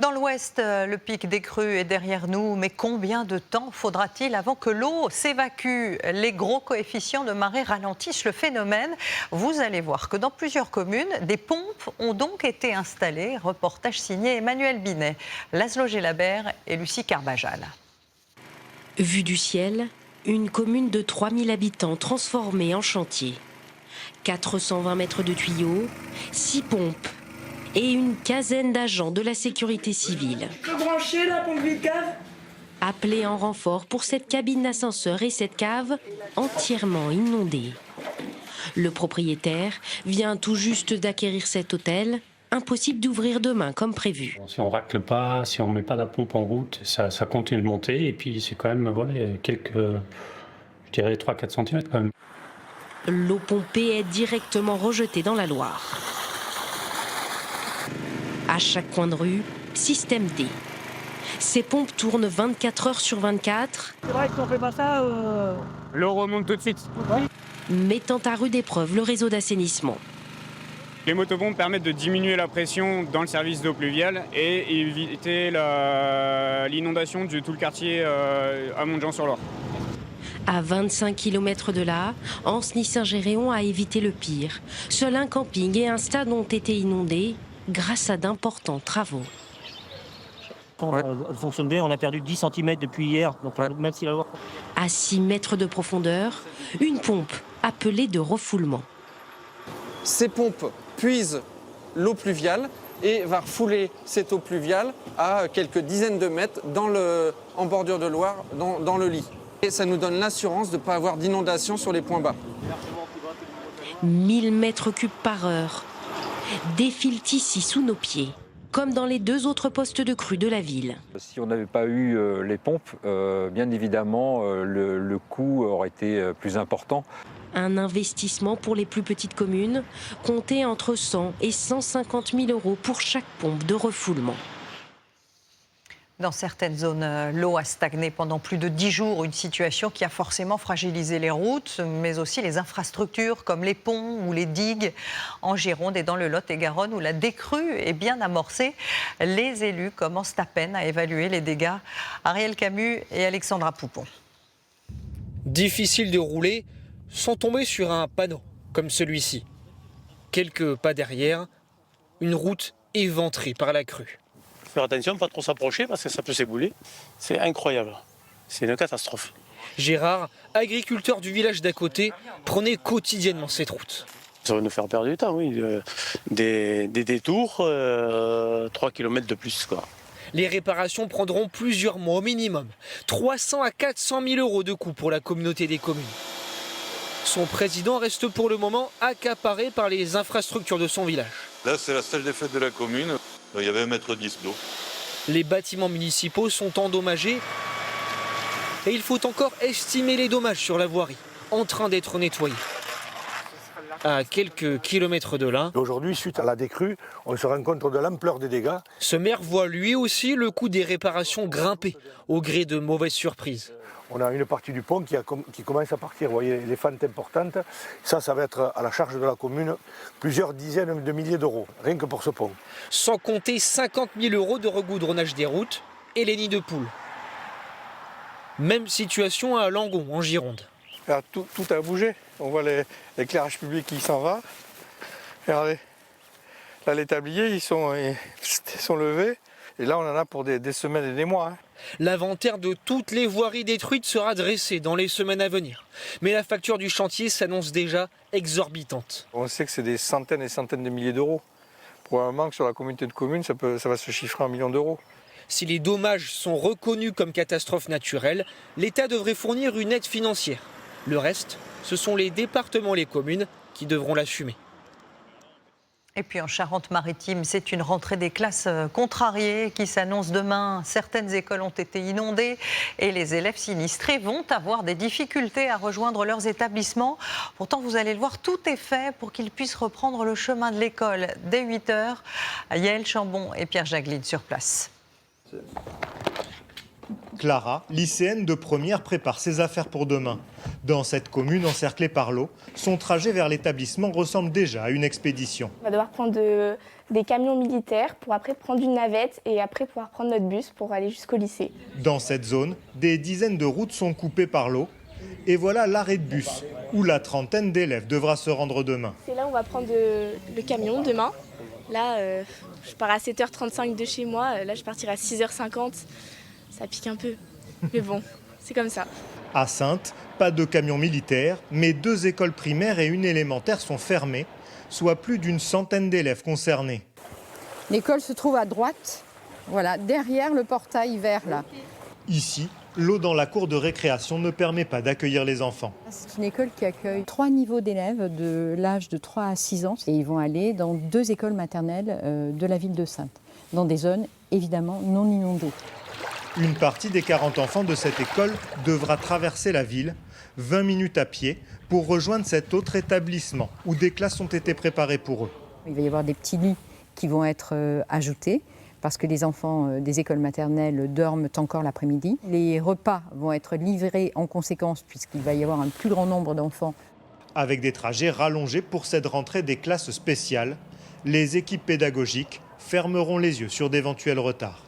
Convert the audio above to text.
Dans l'ouest, le pic des crues est derrière nous, mais combien de temps faudra-t-il avant que l'eau s'évacue? Les gros coefficients de marée ralentissent le phénomène. Vous allez voir que dans plusieurs communes, des pompes ont donc été installées. Reportage signé Emmanuel Binet, Laszlo Gelabert et Lucie Carbajal. Vue du ciel, une commune de 3000 habitants transformée en chantier. 420 mètres de tuyaux, 6 pompes et une quinzaine d'agents de la sécurité civile. Brancher la pompe vide cave. Appelés en renfort pour cette cabine d'ascenseur et cette cave entièrement inondée. Le propriétaire vient tout juste d'acquérir cet hôtel. Impossible d'ouvrir demain comme prévu. Si on racle pas, si on met pas la pompe en route, ça continue de monter et puis c'est quand même quelques, je dirais 3-4 cm quand même. L'eau pompée est directement rejetée dans la Loire. À chaque coin de rue, système D. Ces pompes tournent 24 heures sur 24. C'est vrai que si on fait pas ça, l'eau remonte tout de suite. Mettant à rude épreuve le réseau d'assainissement. Les motopompes permettent de diminuer la pression dans le service d'eau pluviale et éviter l'inondation de tout le quartier à Montjean-sur-Loire. À 25 km de là, Ancenis-Saint-Géréon a évité le pire. Seul un camping et un stade ont été inondés grâce à d'importants travaux. Quand elle fonctionne bien, on a perdu 10 cm depuis hier. Donc même si la Loire... À 6 mètres de profondeur, une pompe appelée de refoulement. Ces pompes puisent l'eau pluviale et va refouler cette eau pluviale à quelques dizaines de mètres en bordure de Loire, dans le lit. Et ça nous donne l'assurance de ne pas avoir d'inondation sur les points bas. 1000 mètres cubes par heure défilent ici sous nos pieds, comme dans les 2 autres postes de crue de la ville. Si on n'avait pas eu les pompes, bien évidemment, le coût aurait été plus important. Un investissement pour les plus petites communes, compté entre 100 et 150 000 euros pour chaque pompe de refoulement. Dans certaines zones, l'eau a stagné pendant plus de 10 jours, une situation qui a forcément fragilisé les routes, mais aussi les infrastructures comme les ponts ou les digues en Gironde et dans le Lot-et-Garonne où la décrue est bien amorcée. Les élus commencent à peine à évaluer les dégâts. Ariel Camus et Alexandra Poupon. Difficile de rouler sans tomber sur un panneau comme celui-ci. Quelques pas derrière, une route éventrée par la crue. Faire attention, pas trop s'approcher parce que ça peut s'ébouler. C'est incroyable. C'est une catastrophe. Gérard, agriculteur du village d'à côté, prenait quotidiennement cette route. Ça va nous faire perdre du temps, oui. Des détours, 3 km de plus, quoi. Les réparations prendront plusieurs mois au minimum. 300 à 400 000 euros de coût pour la communauté des communes. Son président reste pour le moment accaparé par les infrastructures de son village. Là, c'est la salle des fêtes de la commune. Il y avait 1,10 m d'eau. Les bâtiments municipaux sont endommagés et il faut encore estimer les dommages sur la voirie, en train d'être nettoyée. À quelques kilomètres de là. Aujourd'hui, suite à la décrue, on se rend compte de l'ampleur des dégâts. Ce maire voit lui aussi le coût des réparations grimper au gré de mauvaises surprises. On a une partie du pont qui commence à partir. Vous voyez, les fentes importantes. Ça va être à la charge de la commune plusieurs dizaines de milliers d'euros, rien que pour ce pont. Sans compter 50 000 euros de regoudronnage des routes et les nids de poules. Même situation à Langon, en Gironde. Alors, tout a bougé. On voit l'éclairage public qui s'en va. Regardez, là les tabliers ils sont levés. Et là on en a pour des semaines et des mois. L'inventaire de toutes les voiries détruites sera dressé dans les semaines à venir. Mais la facture du chantier s'annonce déjà exorbitante. On sait que c'est des centaines et centaines de milliers d'euros. Probablement que sur la communauté de communes, ça va se chiffrer en millions d'euros. Si les dommages sont reconnus comme catastrophe naturelle, l'État devrait fournir une aide financière. Le reste, ce sont les départements et les communes qui devront l'assumer. Et puis en Charente-Maritime, c'est une rentrée des classes contrariée qui s'annonce demain. Certaines écoles ont été inondées et les élèves sinistrés vont avoir des difficultés à rejoindre leurs établissements. Pourtant, vous allez le voir, tout est fait pour qu'ils puissent reprendre le chemin de l'école dès 8 h. Yaël Chambon et Pierre Jagline sur place. Clara, lycéenne de première, prépare ses affaires pour demain. Dans cette commune encerclée par l'eau, son trajet vers l'établissement ressemble déjà à une expédition. On va devoir prendre des camions militaires pour après prendre une navette et après pouvoir prendre notre bus pour aller jusqu'au lycée. Dans cette zone, des dizaines de routes sont coupées par l'eau. Et voilà l'arrêt de bus, où la trentaine d'élèves devra se rendre demain. C'est là où on va prendre le camion demain. Là, je pars à 7h35 de chez moi. Là, je partirai à 6h50. Ça pique un peu. Mais bon, c'est comme ça. À Saintes, pas de camion militaire, mais 2 écoles primaires et une élémentaire sont fermées, soit plus d'une centaine d'élèves concernés. L'école se trouve à droite, voilà, derrière le portail vert là. Ici, l'eau dans la cour de récréation ne permet pas d'accueillir les enfants. C'est une école qui accueille 3 niveaux d'élèves de l'âge de 3 à 6 ans. Et ils vont aller dans 2 écoles maternelles de la ville de Saintes, dans des zones évidemment non inondées. Une partie des 40 enfants de cette école devra traverser la ville, 20 minutes à pied, pour rejoindre cet autre établissement où des classes ont été préparées pour eux. Il va y avoir des petits lits qui vont être ajoutés, parce que les enfants des écoles maternelles dorment encore l'après-midi. Les repas vont être livrés en conséquence, puisqu'il va y avoir un plus grand nombre d'enfants. Avec des trajets rallongés pour cette rentrée des classes spéciales, les équipes pédagogiques fermeront les yeux sur d'éventuels retards.